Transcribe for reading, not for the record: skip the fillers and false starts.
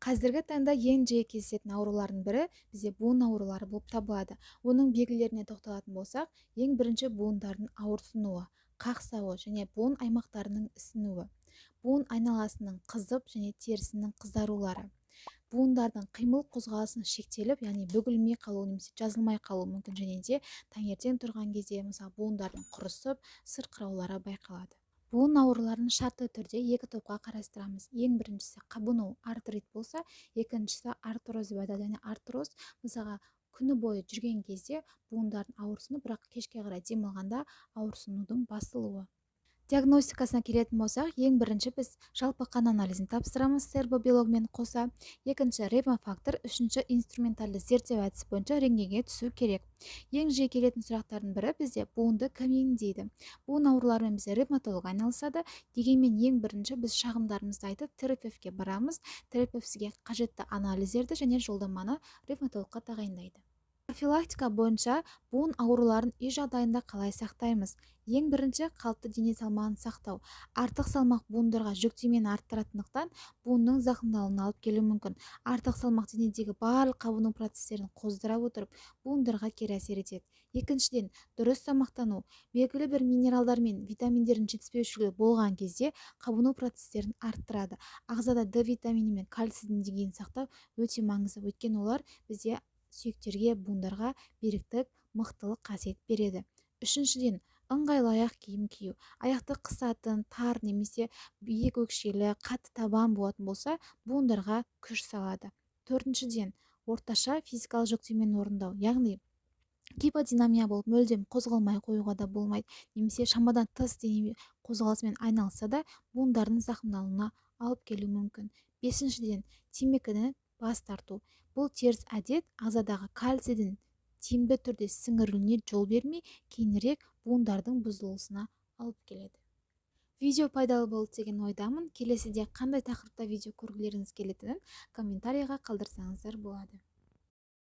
Қазіргі таңда ең жиі кездесетін аурулардың бірі бізде буын аурулары болып табылады. Оның белгілеріне тоқталатын болсақ, ең бірінші буындардың ауырсынуы, қақсауы және буын аймақтарының ісінуі, буын айналасының қызып және терісінің қызарулары, буындардың қимыл қозғалысының шектеліп, яғни бүгілмей қалуы немесе жазылмай қалуы мүмкін, және де таңертең тұрған кезде мысалы буындардың құрысып, сырқыраулары байқалады. Буын ауруларын шартты түрде екі топқа қарастырамыз. Ең біріншісі қабыну, артрит болса, екіншісі артроз деп айтады. Яғни артроз мысалға күні бойы жүрген кезде буындардың ауырсыну, бірақ кешке қарай демалғанда ауырсынудың басылуы. Диагностикасына келетін болсақ, ең бірінші біз жалпы қан анализін тапсырамыз сербобиологмен қоса. Екінші ревмофактор, үшінші инструментальды зерттеу әдісі бойынша рентгенге түсу керек. Ең жиі келетін сұрақтардың бірі бізде буынды кім емдейді? Буын ауруларымен бізде ревматолог айналысады. Дегенмен ең бірінші біз шағымдарымызды айтып терапевтке барамыз. Терапевт сізге қажетті анализдерді және жолдаманы ревматологқа тағайындайды. Профилактика бойынша буын ауруларын үй жағдайында қалай сақтаймыз? Ең бірінші қалыпты дене салмағын сақтау. Артық салмақ буындарға жүктемені арттыратындықтан буынның зақымдалуына алып келуі мүмкін. Артық салмақ денедегі барлық қабыну процестерін қоздыра отырып, буындарға кері әсер етеді. Екіншіден, дұрыс тамақтану. Белгілі бір минералдар мен витаминдердің жетіспеушілігі болған кезде қабыну процестерін арттырады. Ағзада D витамині мен кальцийдің деңгейін сақтау өте маңызды, өйткені олар бізде сүйектерге, буындарға беріктік, мықтылық қасиет береді. Үшіншіден, ыңғайлы аяқ киім кию. Аяқты қысатын, тар немесе биік өкшелі, қатты табан болатын болса, буындарға күш салады. Төртіншіден, орташа физикалық жүктемені орындау. Яғни гиподинамия болып мүлдем қозғалмай қоюға да болмайды, немесе шамадан тыс дене қозғалысымен айналса да буындардың зақымдалуына алып келуі мүмкін. Бесіншіден, темекіні бас тарту. Бұл теріс әдет ағзадағы кальцийдің тиімді түрде сіңірілуіне жол бермей, кейінірек буындардың бұзылысына алып келеді. Видео пайдалы болды деген ойдамын. Келесіде қандай тақырыпта видео көргілеріңіз келетінін комментарийға қалдырсаңыздар болады.